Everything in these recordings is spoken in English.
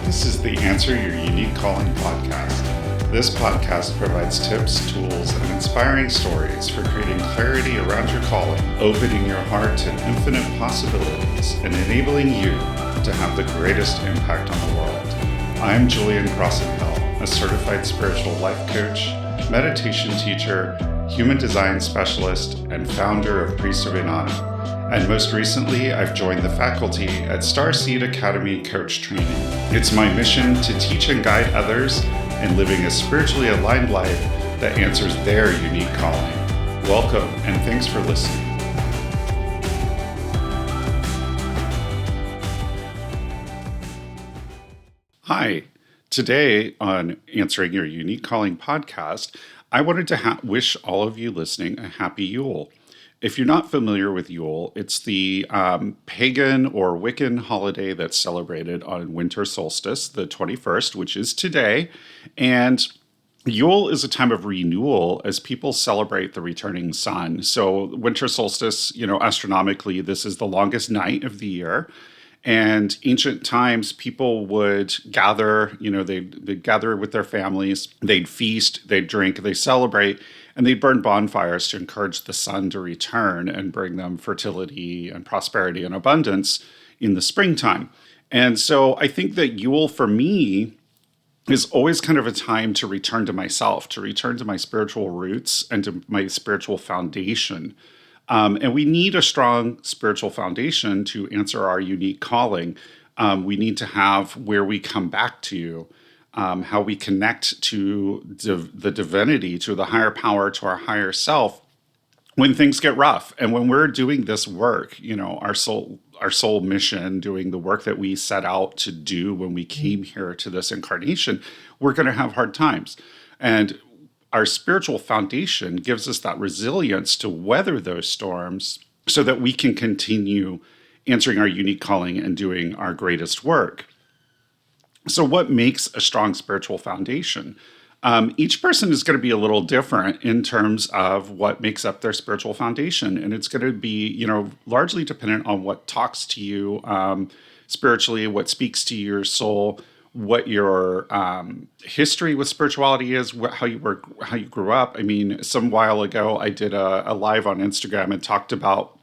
This is the Answer Your Unique Calling podcast. This podcast provides tips, tools, and inspiring stories for creating clarity around your calling, opening your heart to infinite possibilities, and enabling you to have the greatest impact on the world. I'm Julian Crosson-Hill, a certified spiritual life coach, meditation teacher, human design specialist, and founder of Priest of Inanna. And most recently, I've joined the faculty at Starseed Academy Coach Training. It's my mission to teach and guide others in living a spiritually aligned life that answers their unique calling. Welcome, and thanks for listening. Hi, today on Answering Your Unique Calling podcast, I wanted to wish all of you listening a happy Yule. If you're not familiar with Yule, it's the pagan or Wiccan holiday that's celebrated on winter solstice, the 21st, which is today. And Yule is a time of renewal as people celebrate the returning sun. So winter solstice, astronomically, this is the longest night of the year. And ancient times, people would gather, they'd gather with their families, they'd feast, they'd drink, they celebrate, and they'd burn bonfires to encourage the sun to return and bring them fertility and prosperity and abundance in the springtime. And so I think that Yule for me is always kind of a time to return to myself, to return to my spiritual roots and to my spiritual foundation. And we need a strong spiritual foundation to answer our unique calling. We need to have where we come back to, how we connect to the divinity, to the higher power, to our higher self when things get rough. And when we're doing this work, our soul mission, doing the work that we set out to do when we came here to this incarnation, we're going to have hard times. And our spiritual foundation gives us that resilience to weather those storms so that we can continue answering our unique calling and doing our greatest work. So what makes a strong spiritual foundation? Each person is going to be a little different in terms of what makes up their spiritual foundation. And it's going to be, largely dependent on what talks to you spiritually, what speaks to your soul, what your history with spirituality is, how you grew up. I mean, some while ago, I did a live on Instagram and talked about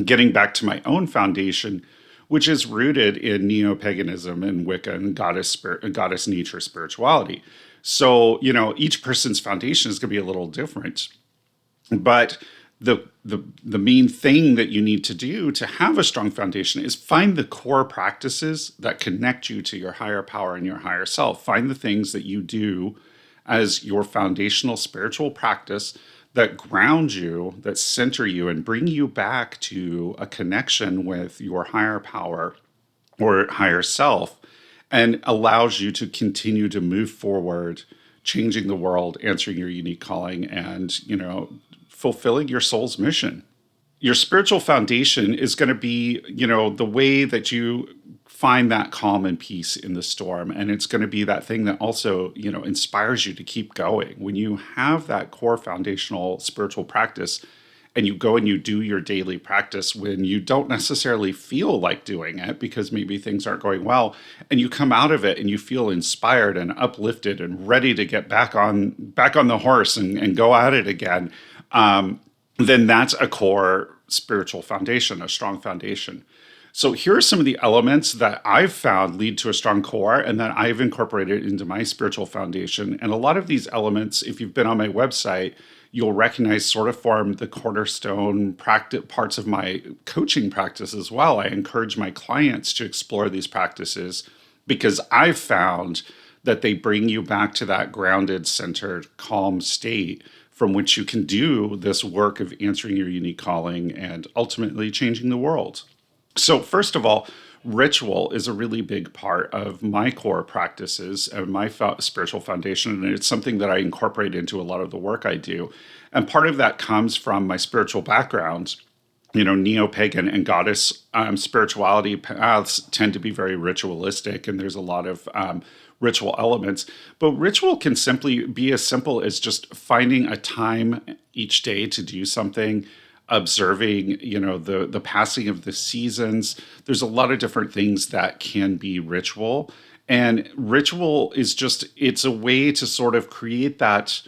getting back to my own foundation, which is rooted in neo-paganism and Wicca and goddess nature spirituality. So, each person's foundation is going to be a little different, but the main thing that you need to do to have a strong foundation is find the core practices that connect you to your higher power and your higher self. Find the things that you do as your foundational spiritual practice that ground you, that center you, and bring you back to a connection with your higher power or higher self, and allows you to continue to move forward, changing the world, answering your unique calling, and, fulfilling your soul's mission. Your spiritual foundation is going to be, the way that you find that calm and peace in the storm. And it's going to be that thing that also, inspires you to keep going. When you have that core foundational spiritual practice and you go and you do your daily practice when you don't necessarily feel like doing it because maybe things aren't going well, and you come out of it and you feel inspired and uplifted and ready to get back on the horse and go at it again, then that's a core spiritual foundation, a strong foundation. So here are some of the elements that I've found lead to a strong core and that I've incorporated into my spiritual foundation. And a lot of these elements, if you've been on my website, you'll recognize sort of form the cornerstone parts of my coaching practice as well. I encourage my clients to explore these practices because I've found that they bring you back to that grounded, centered, calm state from which you can do this work of answering your unique calling and ultimately changing the world. So first of all, ritual is a really big part of my core practices and my spiritual foundation, and it's something that I incorporate into a lot of the work I do. And part of that comes from my spiritual background. Neo-pagan and goddess spirituality paths tend to be very ritualistic, and there's a lot of ritual elements. But ritual can simply be as simple as just finding a time each day to do something, observing, the passing of the seasons. There's a lot of different things that can be ritual. And ritual is just, it's a way to sort of create that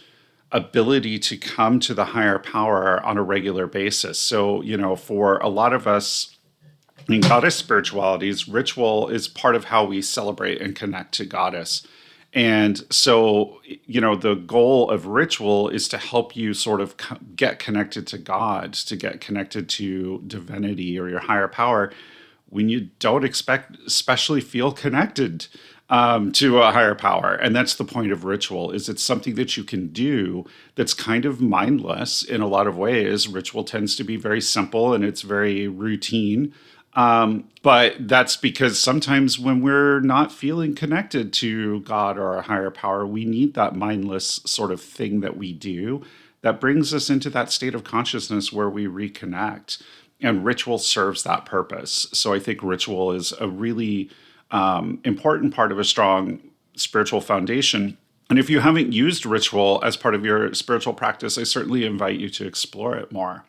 ability to come to the higher power on a regular basis. So, for a lot of us in goddess spiritualities, ritual is part of how we celebrate and connect to goddess. And so, the goal of ritual is to help you sort of get connected to God, to get connected to divinity or your higher power when you don't expect, especially feel connected to a higher power. And that's the point of ritual, is it's something that you can do that's kind of mindless in a lot of ways. Ritual tends to be very simple and it's very routine. But that's because sometimes when we're not feeling connected to God or a higher power, we need that mindless sort of thing that we do that brings us into that state of consciousness where we reconnect. And ritual serves that purpose. So I think ritual is a really important part of a strong spiritual foundation. And if you haven't used ritual as part of your spiritual practice, I certainly invite you to explore it more.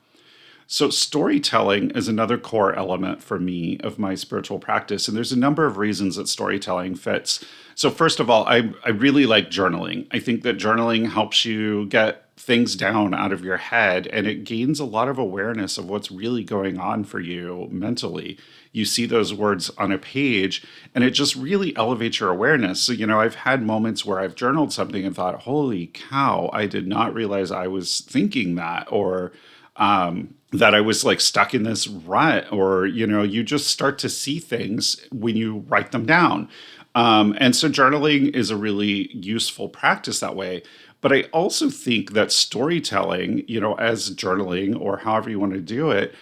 So, storytelling is another core element for me of my spiritual practice. And there's a number of reasons that storytelling fits. So, first of all, I really like journaling. I think that journaling helps you get things down out of your head and it gains a lot of awareness of what's really going on for you mentally. You see those words on a page and it just really elevates your awareness. So, I've had moments where I've journaled something and thought, holy cow, I did not realize I was thinking that, or that I was like stuck in this rut, or, you just start to see things when you write them down. And so journaling is a really useful practice that way. But I also think that storytelling, as journaling or however you want to do it,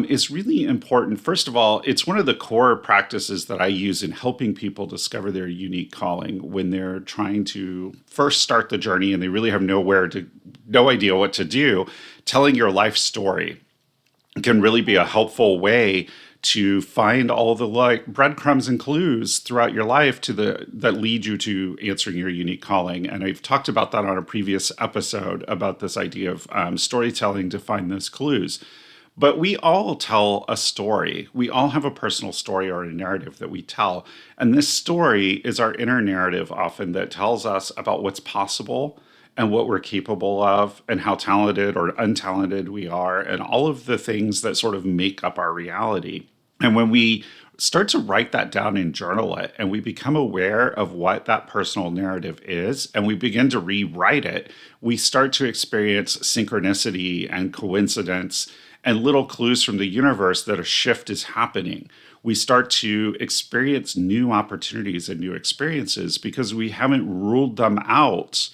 is really important. First of all, it's one of the core practices that I use in helping people discover their unique calling when they're trying to first start the journey and they really have no idea what to do. Telling your life story can really be a helpful way to find all the breadcrumbs and clues throughout your life that lead you to answering your unique calling. And I've talked about that on a previous episode about this idea of storytelling to find those clues. But we all tell a story. We all have a personal story or a narrative that we tell. And this story is our inner narrative often that tells us about what's possible and what we're capable of and how talented or untalented we are and all of the things that sort of make up our reality. And when we start to write that down and journal it, and we become aware of what that personal narrative is, and we begin to rewrite it, we start to experience synchronicity and coincidence and little clues from the universe that a shift is happening. We start to experience new opportunities and new experiences because we haven't ruled them out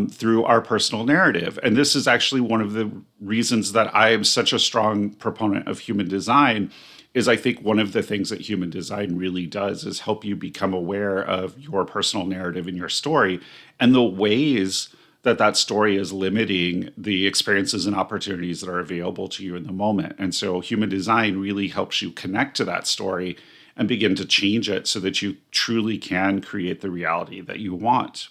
through our personal narrative. And this is actually one of the reasons that I am such a strong proponent of human design. Is I think one of the things that human design really does is help you become aware of your personal narrative and your story and the ways that that story is limiting the experiences and opportunities that are available to you in the moment. And so human design really helps you connect to that story and begin to change it so that you truly can create the reality that you want.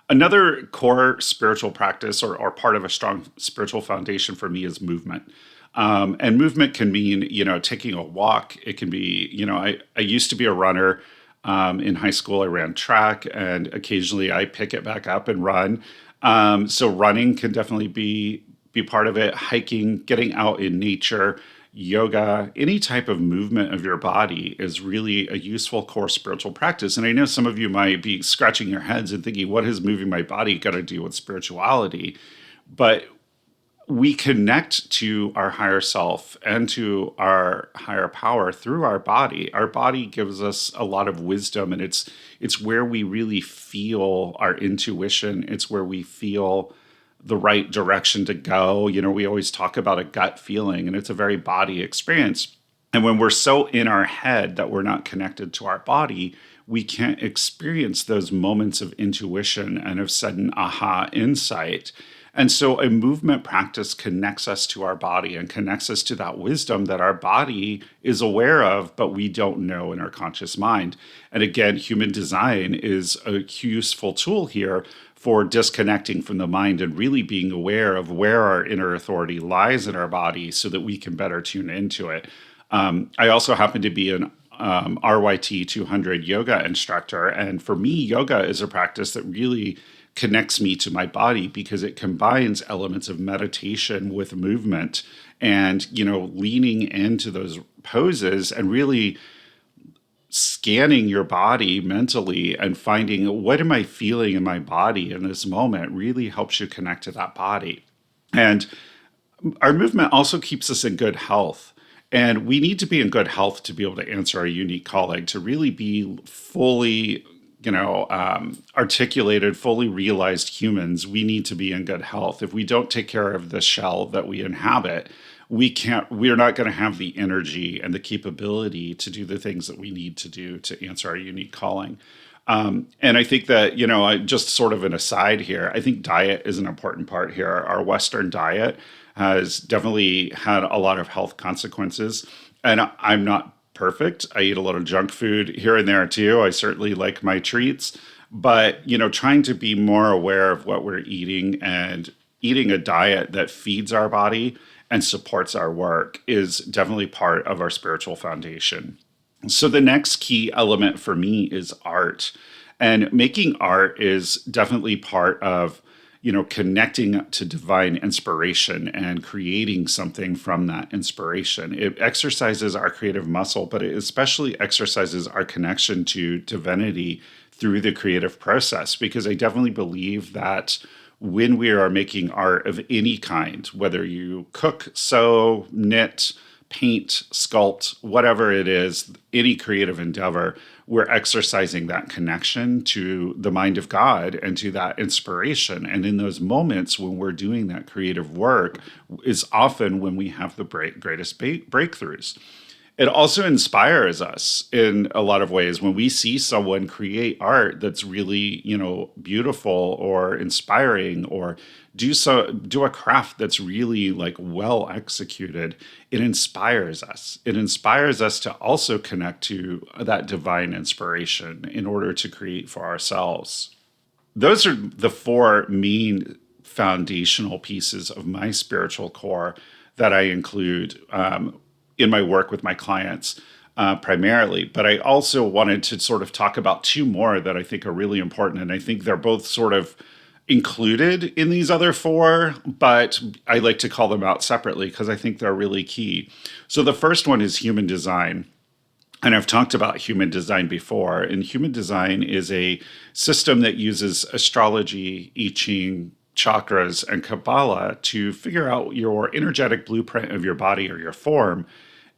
Another core spiritual practice or part of a strong spiritual foundation for me is movement. And movement can mean, taking a walk. It can be, I used to be a runner. In high school, I ran track and occasionally I pick it back up and run. So running can definitely be part of it. Hiking, getting out in nature, yoga, any type of movement of your body is really a useful core spiritual practice. And I know some of you might be scratching your heads and thinking, what has moving my body got to do with spirituality? But we connect to our higher self and to our higher power through our body. Our body gives us a lot of wisdom, and it's where we really feel our intuition. It's where we feel the right direction to go. We always talk about a gut feeling, and it's a very body experience. And when we're so in our head that we're not connected to our body, we can't experience those moments of intuition and of sudden aha insight. And so a movement practice connects us to our body and connects us to that wisdom that our body is aware of, but we don't know in our conscious mind. And again, human design is a useful tool here for disconnecting from the mind and really being aware of where our inner authority lies in our body so that we can better tune into it. I also happen to be RYT 200 yoga instructor. And for me, yoga is a practice that really connects me to my body because it combines elements of meditation with movement and, leaning into those poses and really scanning your body mentally and finding what am I feeling in my body in this moment really helps you connect to that body. And our movement also keeps us in good health. And we need to be in good health to be able to answer our unique calling, to really be fully, articulated, fully realized humans. We need to be in good health. If we don't take care of the shell that we inhabit, we're not going to have the energy and the capability to do the things that we need to do to answer our unique calling. And I think that, just sort of an aside here, I think diet is an important part here. Our Western diet has definitely had a lot of health consequences. And I'm not perfect. I eat a lot of junk food here and there too. I certainly like my treats. But, trying to be more aware of what we're eating and eating a diet that feeds our body and supports our work is definitely part of our spiritual foundation. So the next key element for me is art. And making art is definitely part of, connecting to divine inspiration and creating something from that inspiration. It exercises our creative muscle, but it especially exercises our connection to divinity through the creative process, because I definitely believe that when we are making art of any kind, whether you cook, sew, knit, paint, sculpt, whatever it is, any creative endeavor, we're exercising that connection to the mind of God and to that inspiration. And in those moments when we're doing that creative work is often when we have the greatest breakthroughs. It also inspires us in a lot of ways when we see someone create art that's really, beautiful or inspiring, or do a craft that's really like well executed. It inspires us. It inspires us to also connect to that divine inspiration in order to create for ourselves. Those are the four main foundational pieces of my spiritual core that I include in my work with my clients primarily. But I also wanted to sort of talk about two more that I think are really important. And I think they're both sort of included in these other four, but I like to call them out separately because I think they're really key. So the first one is human design. And I've talked about human design before. And human design is a system that uses astrology, I Ching, chakras, and Kabbalah to figure out your energetic blueprint of your body or your form.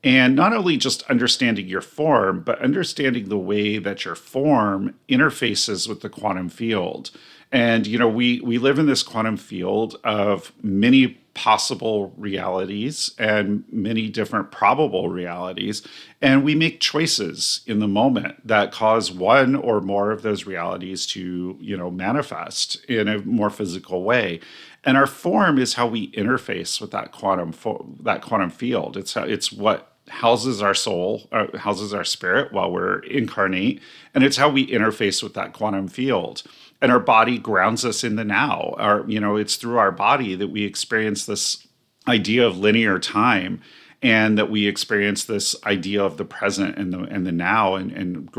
And not only just understanding your form, but understanding the way that your form interfaces with the quantum field. And, we live in this quantum field of many possible realities and many different probable realities. And we make choices in the moment that cause one or more of those realities to, manifest in a more physical way. And our form is how we interface with that quantum field. It's what houses our soul, houses our spirit while we're incarnate, and it's how we interface with that quantum field. And our body grounds us in the now. It's through our body that we experience this idea of linear time, and that we experience this idea of the present and the now, and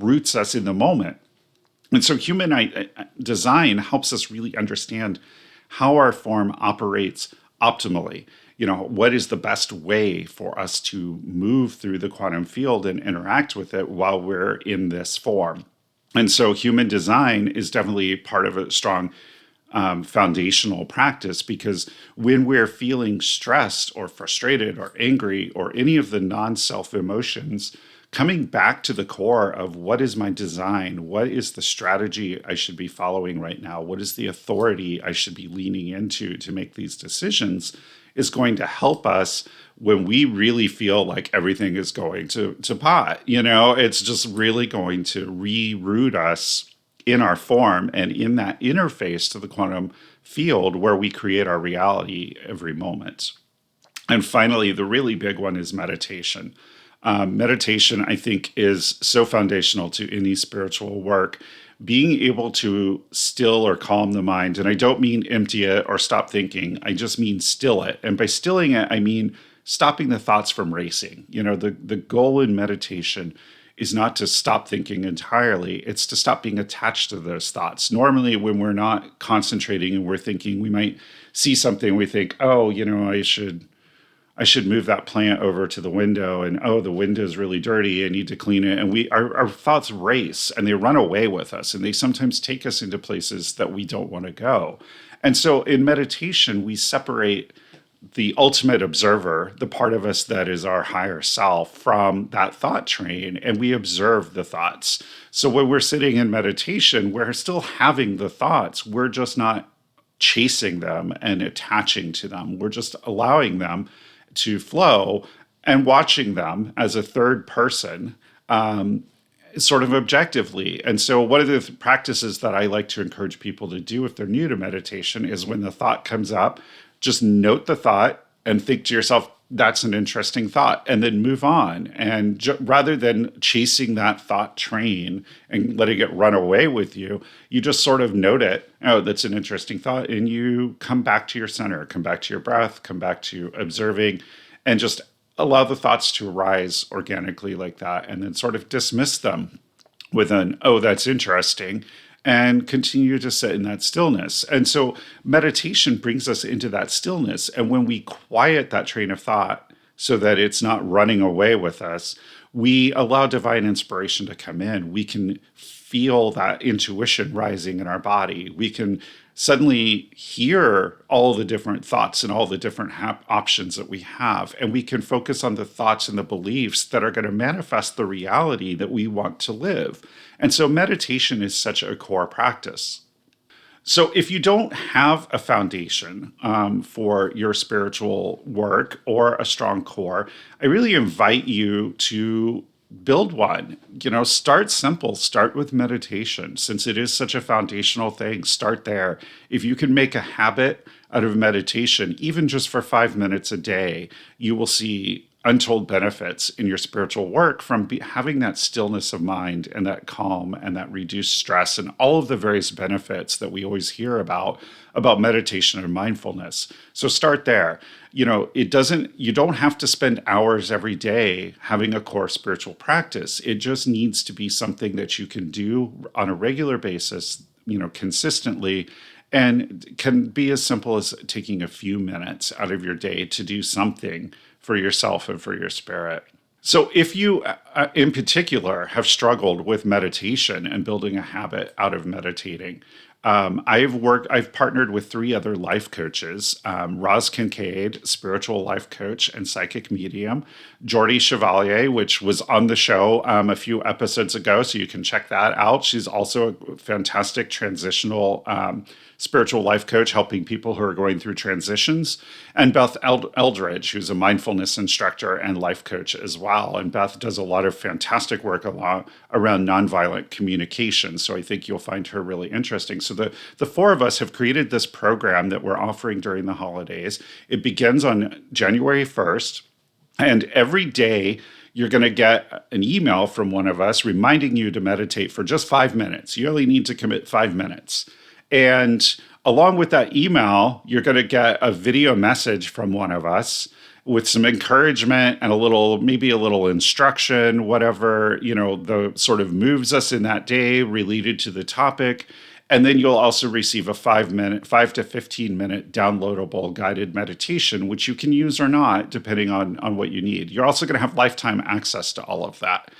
roots us in the moment. And so human design helps us really understand how our form operates optimally. What is the best way for us to move through the quantum field and interact with it while we're in this form. And so human design is definitely part of a strong foundational practice, because when we're feeling stressed or frustrated or angry or any of the non-self emotions, coming back to the core of what is my design, what is the strategy I should be following right now, what is the authority I should be leaning into to make these decisions, is going to help us when we really feel like everything is going to pot. It's just really going to reroot us in our form and in that interface to the quantum field where we create our reality every moment. And finally, the really big one is meditation. Meditation, I think, is so foundational to any spiritual work. Being able to still or calm the mind, and I don't mean empty it or stop thinking, I just mean still it. And by stilling it, I mean stopping the thoughts from racing. The goal in meditation is not to stop thinking entirely. It's to stop being attached to those thoughts. Normally, when we're not concentrating and we're thinking, we might see something, we think, oh, I should move that plant over to the window, and oh, the window is really dirty. I need to clean it. And our thoughts race and they run away with us, and they sometimes take us into places that we don't want to go. And so in meditation, we separate the ultimate observer, the part of us that is our higher self, from that thought train, and we observe the thoughts. So when we're sitting in meditation, we're still having the thoughts. We're just not chasing them and attaching to them. We're just allowing them to flow and watching them as a third person, sort of objectively. And so one of the practices that I like to encourage people to do if they're new to meditation is when the thought comes up, just note the thought and think to yourself, that's an interesting thought, and then move on. And rather than chasing that thought train and letting it run away with you, you just sort of note it. Oh, that's an interesting thought. And you come back to your center, come back to your breath, come back to observing, and just allow the thoughts to arise organically like that, and then sort of dismiss them with an, oh, that's interesting, and continue to sit in that stillness. And so meditation brings us into that stillness. And when we quiet that train of thought so that it's not running away with us, we allow divine inspiration to come in. We can feel that intuition rising in our body. We can suddenly hear all the different thoughts and all the different options that we have. And we can focus on the thoughts and the beliefs that are going to manifest the reality that we want to live. And so meditation is such a core practice. So if you don't have a foundation for your spiritual work or a strong core, I really invite you to build one. Start simple. Start with meditation. Since it is such a foundational thing, start there. If you can make a habit out of meditation, even just for 5 minutes a day, you will see untold benefits in your spiritual work from having that stillness of mind and that calm and that reduced stress and all of the various benefits that we always hear about meditation and mindfulness. So start there. You don't have to spend hours every day having a core spiritual practice. It just needs to be something that you can do on a regular basis, consistently, and can be as simple as taking a few minutes out of your day to do something for yourself and for your spirit. So if you, in particular, have struggled with meditation and building a habit out of meditating, I've partnered with 3 other life coaches, Roz Kincaid, spiritual life coach and psychic medium, Jordy Chevalier, which was on the show a few episodes ago, so you can check that out. She's also a fantastic transitional spiritual life coach helping people who are going through transitions, and Beth Eldridge, who's a mindfulness instructor and life coach as well. And Beth does a lot of fantastic work around nonviolent communication, so I think you'll find her really interesting. So the 4 of us have created this program that we're offering during the holidays. It begins on January 1st, and every day you're going to get an email from one of us reminding you to meditate for just 5 minutes. You only need to commit 5 minutes. And along with that email, you're going to get a video message from one of us with some encouragement and maybe a little instruction, whatever, the sort of moves us in that day related to the topic. And then you'll also receive a 5 to 15 minute downloadable guided meditation, which you can use or not, depending on what you need. You're also going to have lifetime access to all of that.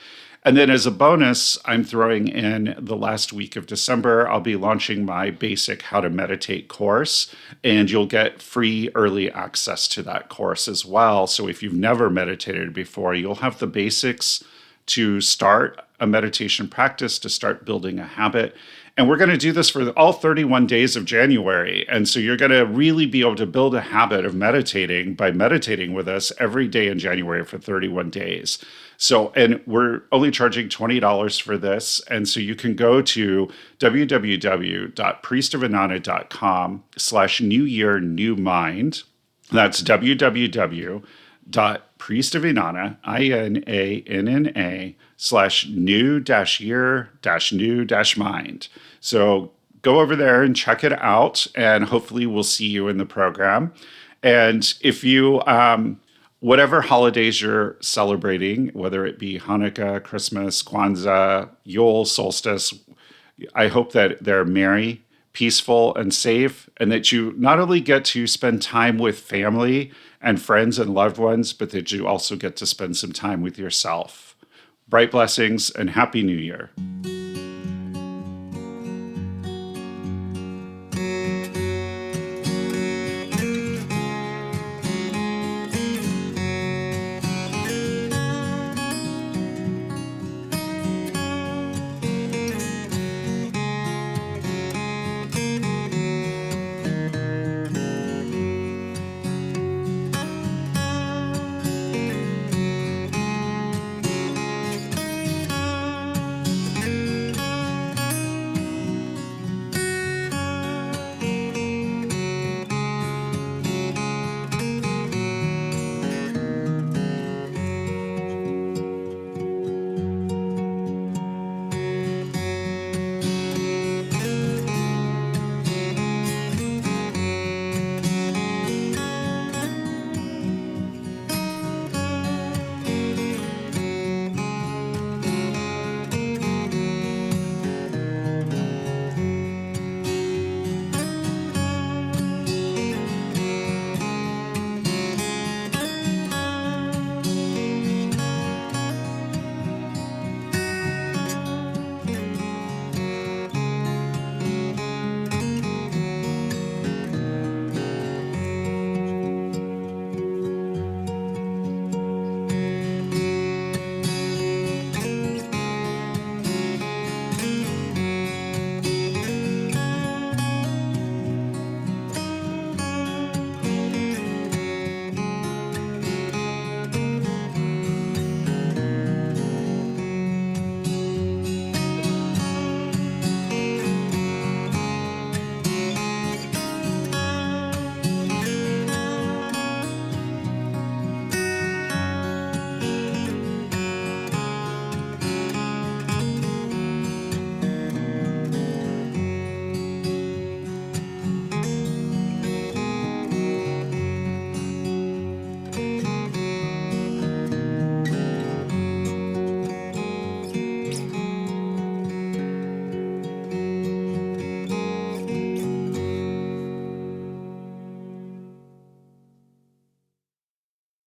And then as a bonus, I'm throwing in the last week of December, I'll be launching my basic How to Meditate course, and you'll get free early access to that course as well. So if you've never meditated before, you'll have the basics to start a meditation practice, to start building a habit. And we're going to do this for all 31 days of January. And so you're going to really be able to build a habit of meditating by meditating with us every day in January for 31 days. So, and we're only charging $20 for this. And so you can go to www.priestofinanna.com/New Year New Mind. That's www.priestofinanna/new-year-new-mind. So go over there and check it out, and hopefully we'll see you in the program. And if you whatever holidays you're celebrating, whether it be Hanukkah, Christmas, Kwanzaa, Yule, solstice, I hope that they're merry, peaceful, and safe, and that you not only get to spend time with family and friends and loved ones, but that you also get to spend some time with yourself. Bright blessings and Happy New Year.